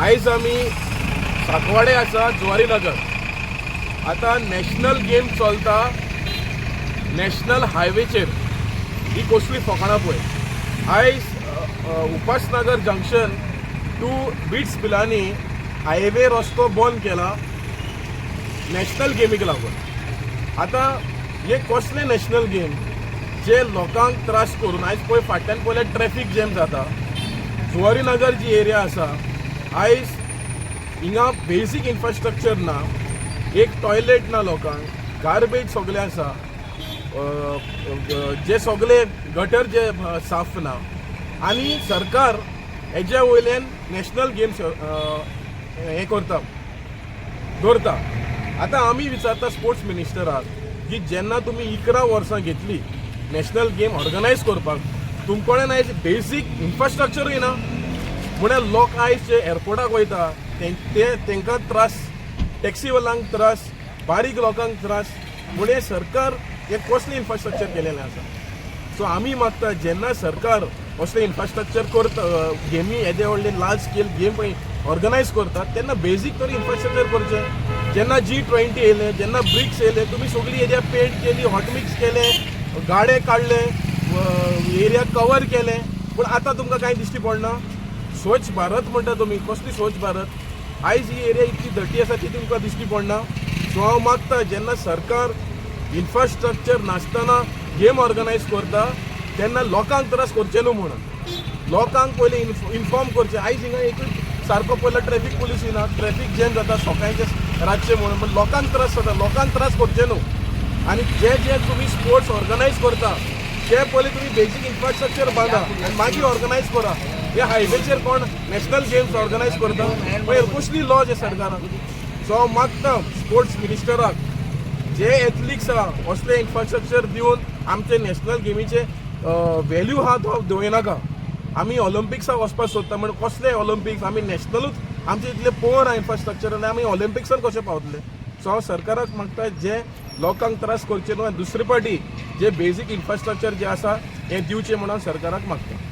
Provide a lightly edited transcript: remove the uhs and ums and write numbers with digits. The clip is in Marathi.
आयज आमी साकवाडे आसा जुवारी नगर. आता नॅशनल गेम चलता नॅशनल हायवेचेर. ही कसली फकाणां पळय. आयज Upasnagar junction to BITS Pilani highway रस्तो बंद केला नॅशनल गेमीक लागून. आता हे कसले नॅशनल गेम जे लोकांक त्रास करून आयज पळय फाटल्यान पळयल्यार ट्रॅफिक जॅम जाता. जुवारी नगर जी एरिया आसा आयज हिंगा बेसीक इन्फ्रास्ट्रक्चर ना. एक टॉयलेट ना लोकांक. गार्बेज सगळे आसा. जे सगळे गटर जे साफ ना. आणि सरकार हेज्या वयल्यान नॅशनल गेम्स हे करता दवरता. आता आमी विचारता स्पोर्ट्स मिनिस्टराक की जेन्ना तुमी 11 वर्सां घेतली नॅशनल गेम ऑर्गनायज करपाक तुमचे कडेन आयज बेसीक इन्फ्रास्ट्रक्चरूय ना. म्हळ्यार लोक आयज जे एअरपोर्टाक वयता तांकां त्रास, टॅक्सीवाल्यांक त्रास, बारीक लोकांक त्रास. म्हळ्यार सरकार हे कसलें इन्फ्रास्ट्रक्चर केलेलें आसा. सो आमी मागता जेन्ना सरकार असलें इन्फ्रास्ट्रक्चर करता, गेमी येदे व्हडले लार्ज स्केल गेम ऑर्गनायज करता तेन्ना बेसीक तरी इन्फ्रास्ट्रक्चर करचें. जेन्ना G20 येयलें, जेन्ना ब्रिक्स येयले, तुमी सगळी एरिया पेंट केली, हॉट मिक्स केले, गाडे काडले, एरिया कवर केले, पूण आतां तुमकां कांय दिश्टी पडना. स्वच्छ भारत म्हणटा तुमी, कसली स्वच्छ भारत. आयज ही एरिया इतली धटी आसा ती तुमकां दिश्टी पडना. सो हांव मागता जेन्ना सरकार इन्फ्रास्ट्रक्चर नासतना गेम ऑर्गनायज करता तेन्ना लोकांक त्रास करचे न्हू म्हणून. लोकांक पयलीं इन्फॉर्म करचें. आयज हिंगा एकूच सारको पयलो ट्रॅफिक पुलीस येना, ट्रॅफिक जॅम जाता सकाळचे रातचे म्हणून. पण लोकांक त्रास जाता. लोकांक त्रास करचे न्हू. आनी जे जे तुमी स्पोर्ट्स ऑर्गनायज करता ते पयलीं तुमी बेसीक इन्फ्रास्ट्रक्चर बांदा आनी मागीर ऑर्गनायज करा. हे हायवेचेर कोण नॅशनल गेम्स ऑर्गनायज करता पळय कसली लॉज आहे सरकाराक. सो हांव मागता स्पोर्ट्स मिनिस्टराक जे एथलीट्स आहा असले इन्फ्रास्ट्रक्चर दिवन आमचे नॅशनल गेमीचे व्हॅल्यू आहा तो देंवयनाका. आमी ऑलिंपिक्साक वचपाक सोदता म्हण कसले ऑलिंपिक्स आमी नॅशनलूच आमचे इतले पुअर आहा इन्फ्रास्ट्रक्चर आनी आमी ऑलिंपिक्सान कशे पावतले. सो हांव सरकाराक मागता जे लोकांक त्रास करचे न्हू आनी दुसरे फावटी जे बेसीक इन्फ्रास्ट्रक्चर जे आसा हें दिवचें म्हणून सरकाराक मागता.